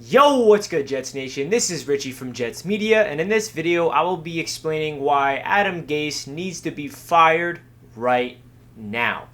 Yo, what's good, Jets Nation? This is Richie from Jets Media, and in this video, I will be explaining why Adam Gase needs to be fired right now.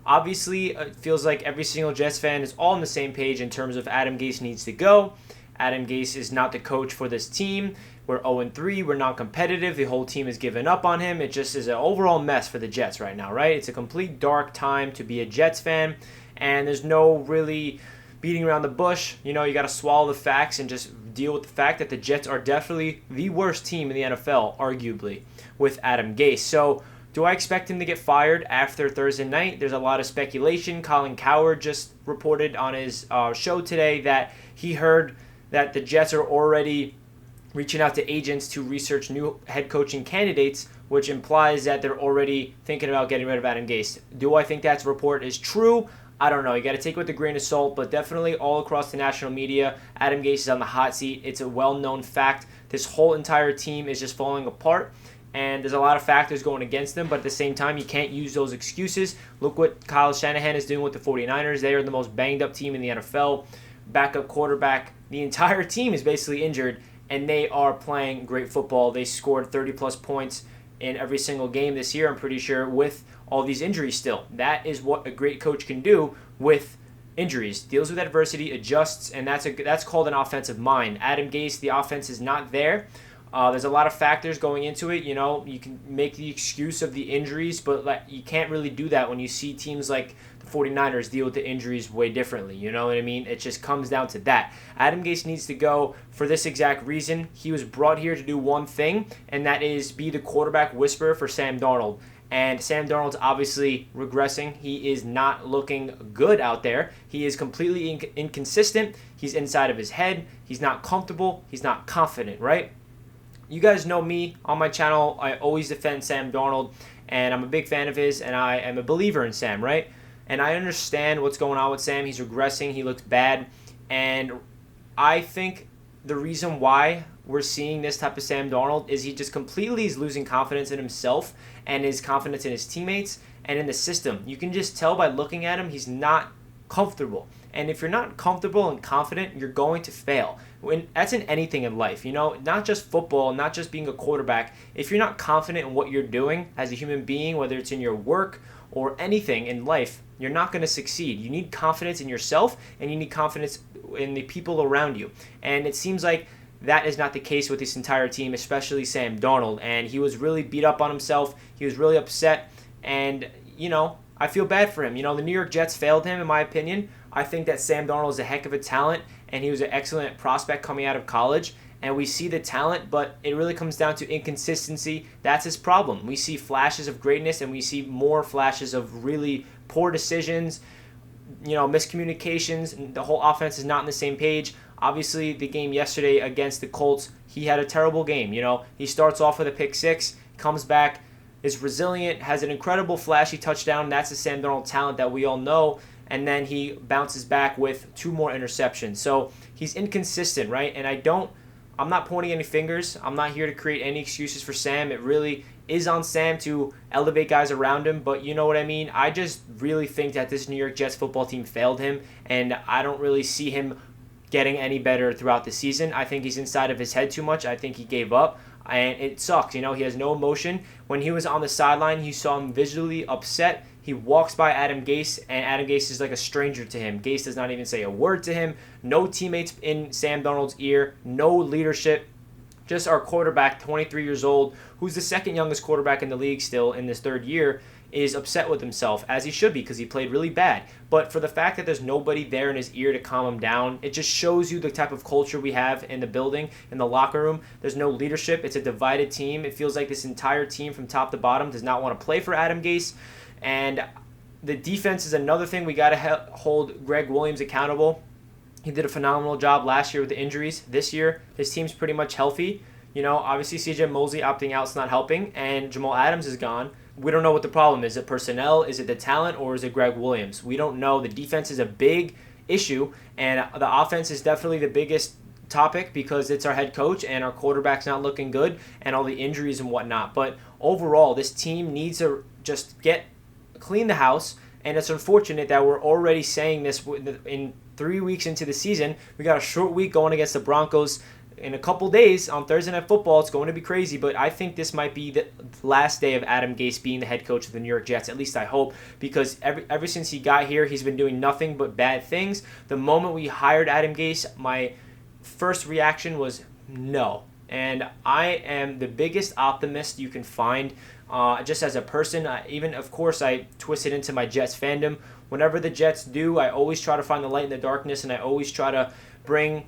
Obviously, it feels like every single Jets fan is all on the same page in terms of Adam Gase needs to go. Adam Gase is not the coach for this team. We're 0-3. We're not competitive. The whole team has given up on him. It just is an overall mess for the Jets right now, right? It's a complete dark time to be a Jets fan, and there's no really beating around the bush. You know, you got to swallow the facts and just deal with the fact that the Jets are definitely the worst team in the NFL, arguably, with Adam Gase. So, do I expect him to get fired after Thursday night? There's a lot of speculation. Colin Cowherd just reported on his show today that he heard that the Jets are already reaching out to agents to research new head coaching candidates, which implies that they're already thinking about getting rid of Adam Gase. Do I think that report is true? I don't know. You got to take it with a grain of salt, but definitely all across the national media, Adam Gase is on the hot seat. It's a well-known fact. This whole entire team is just falling apart, and there's a lot of factors going against them, but at the same time, you can't use those excuses. Look what Kyle Shanahan is doing with the 49ers. They are the most banged-up team in the NFL. Backup quarterback. The entire team is basically injured, and they are playing great football. They scored 30-plus points in every single game this year, I'm pretty sure, with all these injuries still. That is what a great coach can do with injuries. Deals with adversity, adjusts, and that's called an offensive mind. Adam Gase, the offense is not there. There's a lot of factors going into it. You know, you can make the excuse of the injuries, but you can't really do that when you see teams like the 49ers deal with the injuries way differently. You know what I mean? It just comes down to that. Adam Gase needs to go for this exact reason. He was brought here to do one thing, and that is be the quarterback whisperer for Sam Darnold. And Sam Darnold's obviously regressing. He is not looking good out there. He is completely inconsistent. He's inside of his head. He's not comfortable. He's not confident, right? You guys know me on my channel. I always defend Sam Darnold, and I'm a big fan of his, and I am a believer in Sam, right? And I understand what's going on with Sam. He's regressing. He looks bad. And I think the reason why we're seeing this type of Sam Darnold is he just completely is losing confidence in himself and his confidence in his teammates and in the system. You can just tell by looking at him, he's not comfortable. And if you're not comfortable and confident, you're going to fail. That's in anything in life, you know, not just football, not just being a quarterback. If you're not confident in what you're doing as a human being, whether it's in your work or anything in life, you're not going to succeed. You need confidence in yourself, and you need confidence in the people around you. And it seems like that is not the case with this entire team, especially Sam Darnold. And he was really beat up on himself. He was really upset. And, you know, I feel bad for him. You know, the New York Jets failed him, in my opinion. I think that Sam Darnold is a heck of a talent, and he was an excellent prospect coming out of college. And we see the talent, but it really comes down to inconsistency. That's his problem. We see flashes of greatness, and we see more flashes of really poor decisions, you know, miscommunications, and the whole offense is not on the same page. Obviously, the game yesterday against the Colts, he had a terrible game. You know, he starts off with a pick six, comes back, is resilient, has an incredible flashy touchdown. That's the Sam Darnold talent that we all know. And then he bounces back with 2 more interceptions. So he's inconsistent, right? And I'm not pointing any fingers. I'm not here to create any excuses for Sam. It really is on Sam to elevate guys around him, but you know what I mean? I just really think that this New York Jets football team failed him, and I don't really see him getting any better throughout the season. I think he's inside of his head too much. I think he gave up, and it sucks. You know, he has no emotion. When he was on the sideline, you saw him visually upset. He walks by Adam Gase, and Adam Gase is like a stranger to him. Gase does not even say a word to him. No teammates in Sam Darnold's ear. No leadership. Just our quarterback, 23 years old, who's the second youngest quarterback in the league still in this third year, is upset with himself, as he should be, because he played really bad. But for the fact that there's nobody there in his ear to calm him down, it just shows you the type of culture we have in the building, in the locker room. There's no leadership. It's a divided team. It feels like this entire team from top to bottom does not want to play for Adam Gase. And the defense is another thing. We got to hold Greg Williams accountable. He did a phenomenal job last year with the injuries. This year, his team's pretty much healthy. You know, obviously C.J. Mosley opting out is not helping, and Jamal Adams is gone. We don't know what the problem is. Is it personnel? Is it the talent? Or is it Greg Williams? We don't know. The defense is a big issue, and the offense is definitely the biggest topic because it's our head coach and our quarterback's not looking good and all the injuries and whatnot. But overall, this team needs to just clean the house, and it's unfortunate that we're already saying this in 3 weeks into the season. We got a short week going against the Broncos in a couple days on Thursday Night Football. It's going to be crazy, but I think this might be the last day of Adam Gase being the head coach of the New York Jets. At least I hope, because ever since he got here, he's been doing nothing but bad things. The moment we hired Adam Gase, my first reaction was no. And I am the biggest optimist you can find, just as a person. Even, of course, I twisted into my Jets fandom. Whenever the Jets do, I always try to find the light in the darkness, and I always try to bring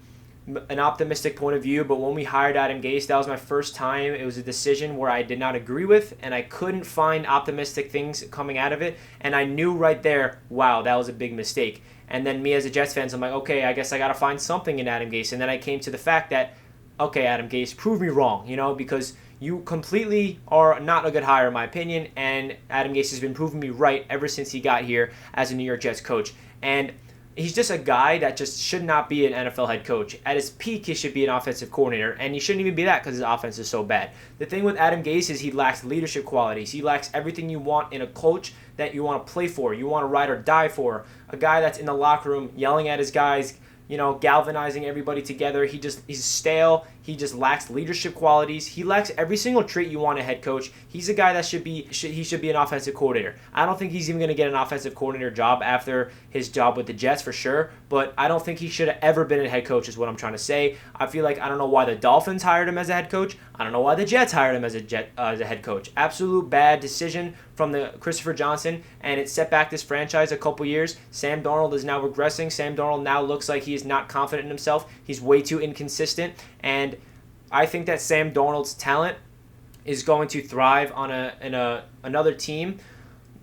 an optimistic point of view. But when we hired Adam Gase, that was my first time. It was a decision where I did not agree with, and I couldn't find optimistic things coming out of it. And I knew right there, wow, that was a big mistake. And then me as a Jets fan, I'm like, okay, I guess I got to find something in Adam Gase. And then I came to the fact that, okay, Adam Gase, prove me wrong, because you completely are not a good hire, in my opinion. And Adam Gase has been proving me right ever since he got here as a New York Jets coach. And he's just a guy that just should not be an NFL head coach. At his peak, he should be an offensive coordinator, and he shouldn't even be that because his offense is so bad. The thing with Adam Gase is he lacks leadership qualities. He lacks everything you want in a coach that you want to play for, you want to ride or die for. A guy that's in the locker room yelling at his guys, galvanizing everybody together. He's stale. He just lacks leadership qualities. He lacks every single trait you want in a head coach. He's a guy that should be an offensive coordinator. I don't think he's even going to get an offensive coordinator job after his job with the Jets for sure, but I don't think he should have ever been a head coach is what I'm trying to say. I feel like I don't know why the Dolphins hired him as a head coach. I don't know why the Jets hired him as a head coach. Absolute bad decision from the Christopher Johnson, and it set back this franchise a couple years. Sam Darnold is now regressing. Sam Darnold now looks like he is not confident in himself. He's way too inconsistent, and I think that Sam Darnold's talent is going to thrive on another team.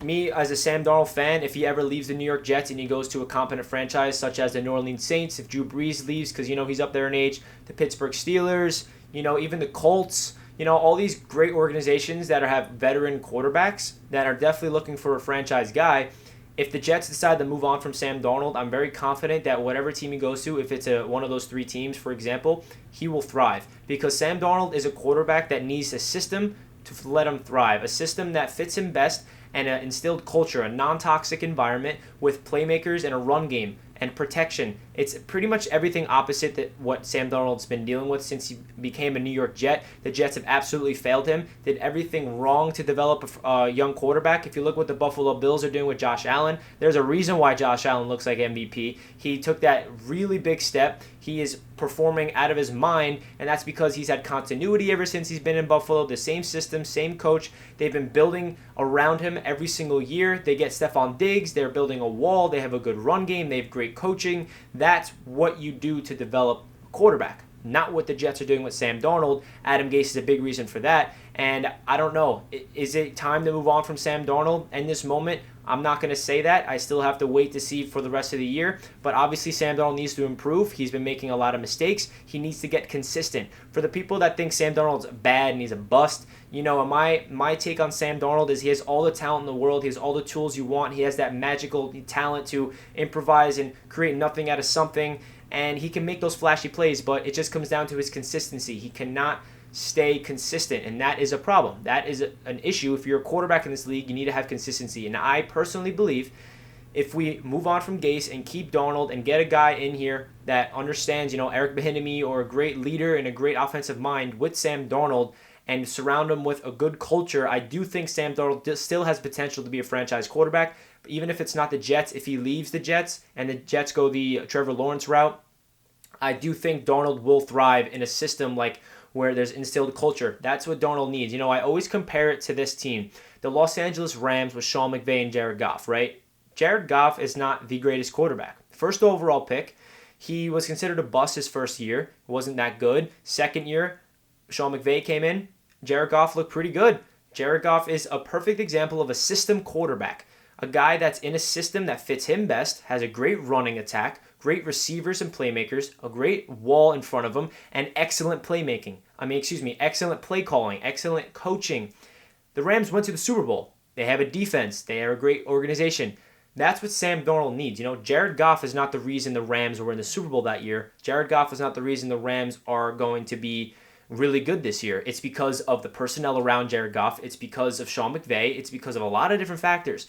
Me, as a Sam Darnold fan, if he ever leaves the New York Jets and he goes to a competent franchise such as the New Orleans Saints, if Drew Brees leaves because, he's up there in age, the Pittsburgh Steelers, even the Colts, all these great organizations that have veteran quarterbacks that are definitely looking for a franchise guy. If the Jets decide to move on from Sam Darnold, I'm very confident that whatever team he goes to, if it's one of those three teams, for example, he will thrive. Because Sam Darnold is a quarterback that needs a system to let him thrive, a system that fits him best, and an instilled culture, a non-toxic environment with playmakers and a run game and protection. It's pretty much everything opposite that what Sam Darnold's been dealing with since he became a New York Jet. The Jets have absolutely failed him, did everything wrong to develop a young quarterback. If you look what the Buffalo Bills are doing with Josh Allen, there's a reason why Josh Allen looks like MVP. He took that really big step. He is performing out of his mind, and that's because he's had continuity ever since he's been in Buffalo. The same system, same coach. They've been building around him every single year. They get Stephon Diggs. They're building a wall. They have a good run game. They have great coaching. That's what you do to develop a quarterback, not what the Jets are doing with Sam Darnold. Adam Gase is a big reason for that, and I don't know. Is it time to move on from Sam Darnold in this moment? I'm not going to say that. I still have to wait to see for the rest of the year. But obviously, Sam Darnold needs to improve. He's been making a lot of mistakes. He needs to get consistent. For the people that think Sam Darnold's bad and he's a bust, my take on Sam Darnold is he has all the talent in the world. He has all the tools you want. He has that magical talent to improvise and create nothing out of something. And he can make those flashy plays, but it just comes down to his consistency. He cannot stay consistent, and that is a problem. That is an issue. If you're a quarterback in this league, you need to have consistency. And I personally believe if we move on from Gase and keep Darnold and get a guy in here that understands, Eric Bieniemy, or a great leader and a great offensive mind with Sam Darnold, and surround him with a good culture, I do think Sam Darnold still has potential to be a franchise quarterback. But even if it's not the Jets, if he leaves the Jets and the Jets go the Trevor Lawrence route, I do think Darnold will thrive in a system like where there's instilled culture. That's what Darnold needs. I always compare it to this team. The Los Angeles Rams with Sean McVay and Jared Goff, right? Jared Goff is not the greatest quarterback. First overall pick, he was considered a bust his first year. It wasn't that good. Second year, Sean McVay came in. Jared Goff looked pretty good. Jared Goff is a perfect example of a system quarterback. A guy that's in a system that fits him best, has a great running attack, great receivers and playmakers, a great wall in front of him, and excellent playmaking. Excellent play calling, excellent coaching. The Rams went to the Super Bowl. They have a defense. They are a great organization. That's what Sam Darnold needs. Jared Goff is not the reason the Rams were in the Super Bowl that year. Jared Goff is not the reason the Rams are going to be really good this year. It's because of the personnel around Jared Goff. It's because of Sean McVay. It's because of a lot of different factors.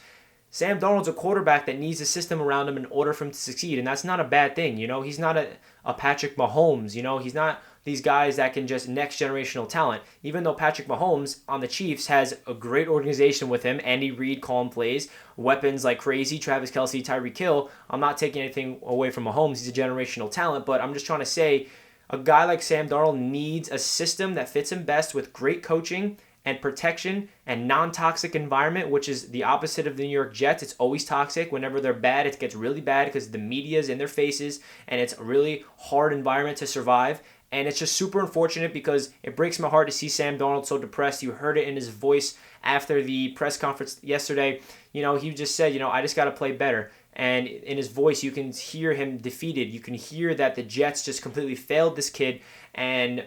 Sam Darnold's a quarterback that needs a system around him in order for him to succeed, and that's not a bad thing. He's not a Patrick Mahomes. He's not these guys that can just next generational talent. Even though Patrick Mahomes on the Chiefs has a great organization with him, Andy Reid calling plays, weapons like crazy, Travis Kelce, Tyreek Hill. I'm not taking anything away from Mahomes. He's a generational talent, but I'm just trying to say a guy like Sam Darnold needs a system that fits him best with great coaching and protection and non-toxic environment, which is the opposite of the New York Jets. It's always toxic. Whenever they're bad, it gets really bad because the media's in their faces, and it's a really hard environment to survive. And it's just super unfortunate because it breaks my heart to see Sam Darnold so depressed. You heard it in his voice after the press conference yesterday. He just said, I just got to play better. And in his voice, you can hear him defeated. You can hear that the Jets just completely failed this kid. And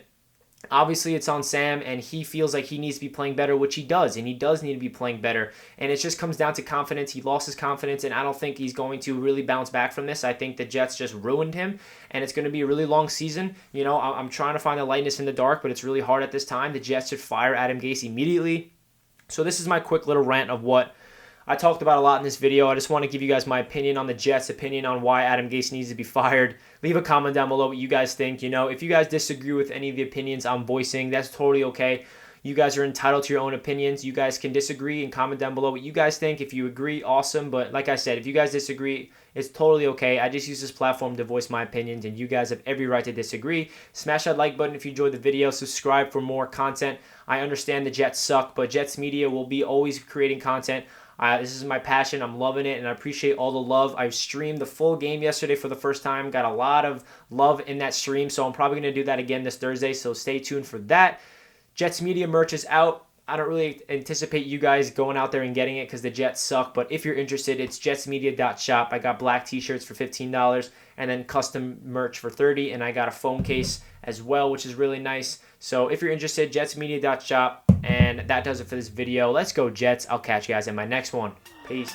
obviously, it's on Sam, and he feels like he needs to be playing better, which he does, and he does need to be playing better. And it just comes down to confidence. He lost his confidence, and I don't think he's going to really bounce back from this. I think the Jets just ruined him, and it's going to be a really long season. I'm trying to find the lightness in the dark, but it's really hard at this time. The Jets should fire Adam Gase immediately. So this is my quick little rant of what I talked about a lot in this video. I just want to give you guys my opinion on the Jets, opinion on why Adam Gase needs to be fired. Leave a comment down below what you guys think. If you guys disagree with any of the opinions I'm voicing, that's totally okay. You guys are entitled to your own opinions. You guys can disagree and comment down below what you guys think. If you agree, awesome. But like I said, if you guys disagree, it's totally okay. I just use this platform to voice my opinions, and you guys have every right to disagree. Smash that like button if you enjoyed the video. Subscribe for more content. I understand the Jets suck, but Jets Media will be always creating content. This is my passion. I'm loving it, and I appreciate all the love. I streamed the full game yesterday for the first time. Got a lot of love in that stream, so I'm probably going to do that again this Thursday, so stay tuned for that. Jets Media merch is out. I don't really anticipate you guys going out there and getting it because the Jets suck, but if you're interested, it's jetsmedia.shop. I got black t-shirts for $15 and then custom merch for $30, and I got a phone case as well, which is really nice. So if you're interested, jetsmedia.shop. And that does it for this video. Let's go Jets. I'll catch you guys in my next one. Peace.